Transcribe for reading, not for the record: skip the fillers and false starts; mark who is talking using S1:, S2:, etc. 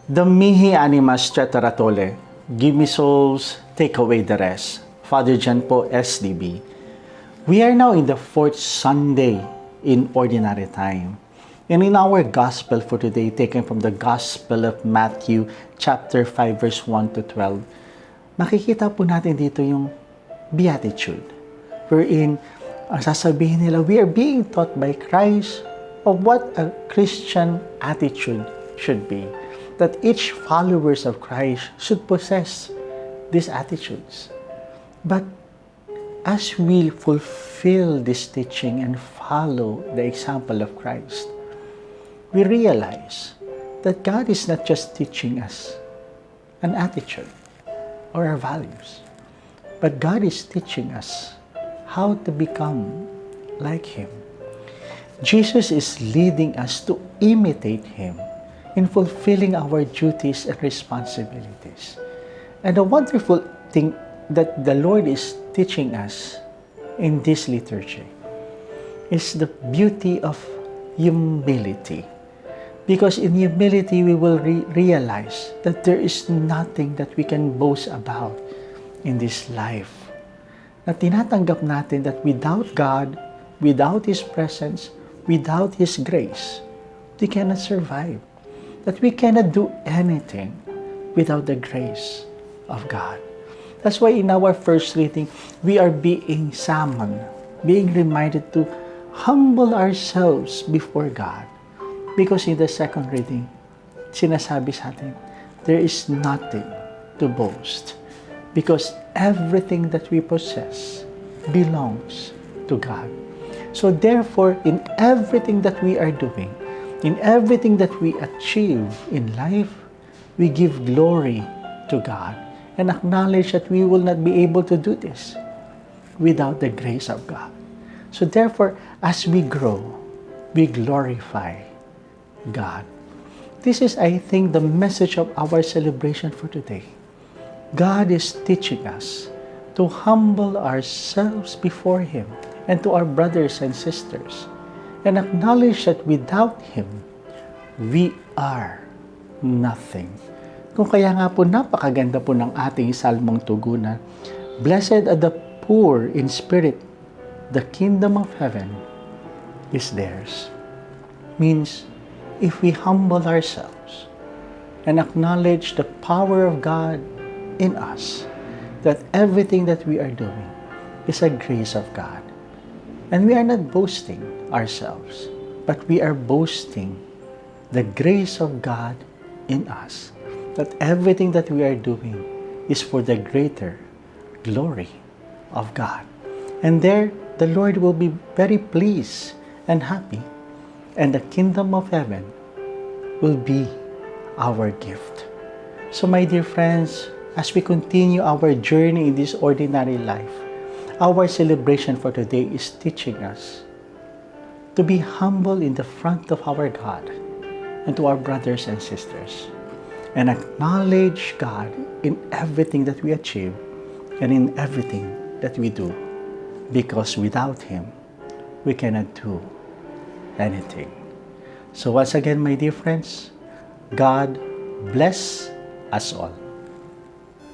S1: The mihi animas teteratole, give me souls, take away the rest. Father John po, SDB. We are now in the 4th Sunday in Ordinary Time. And in our Gospel for today, taken from the Gospel of Matthew, chapter 5, verse 1 to 12, makikita po natin dito yung Beatitude, wherein ang sasabihin nila, we are being taught by Christ of what a Christian attitude should be. That each followers of Christ should possess these attitudes. But as we fulfill this teaching and follow the example of Christ, we realize that God is not just teaching us an attitude or our values, but God is teaching us how to become like Him. Jesus is leading us to imitate Him in fulfilling our duties and responsibilities. And the wonderful thing that the Lord is teaching us in this liturgy is the beauty of humility. Because in humility, we will realize that there is nothing that we can boast about in this life. Na tinatanggap natin that without God, without His presence, without His grace, we cannot survive. That we cannot do anything without the grace of God. That's why in our first reading, we are being summoned, being reminded to humble ourselves before God. Because in the second reading, sinasabi sa atin, there is nothing to boast. Because everything that we possess belongs to God. So therefore, in everything that we are doing, in everything that we achieve in life, we give glory to God and acknowledge that we will not be able to do this without the grace of God. So therefore, as we grow, we glorify God. This is, I think, the message of our celebration for today. God is teaching us to humble ourselves before Him and to our brothers and sisters, and acknowledge that without Him, we are nothing. Kung kaya nga po, napakaganda po ng ating salmong tugunan, Blessed are the poor in spirit, the kingdom of heaven is theirs. Means, if we humble ourselves and acknowledge the power of God in us, that everything that we are doing is a grace of God. And we are not boasting ourselves, but we are boasting the grace of God in us, that everything that we are doing is for the greater glory of God. And there, the Lord will be very pleased and happy, and the kingdom of heaven will be our gift. So my dear friends, as we continue our journey in this ordinary life, our celebration for today is teaching us to be humble in the front of our God and to our brothers and sisters, and acknowledge God in everything that we achieve and in everything that we do, because without Him, we cannot do anything. So once again, my dear friends, God bless us all.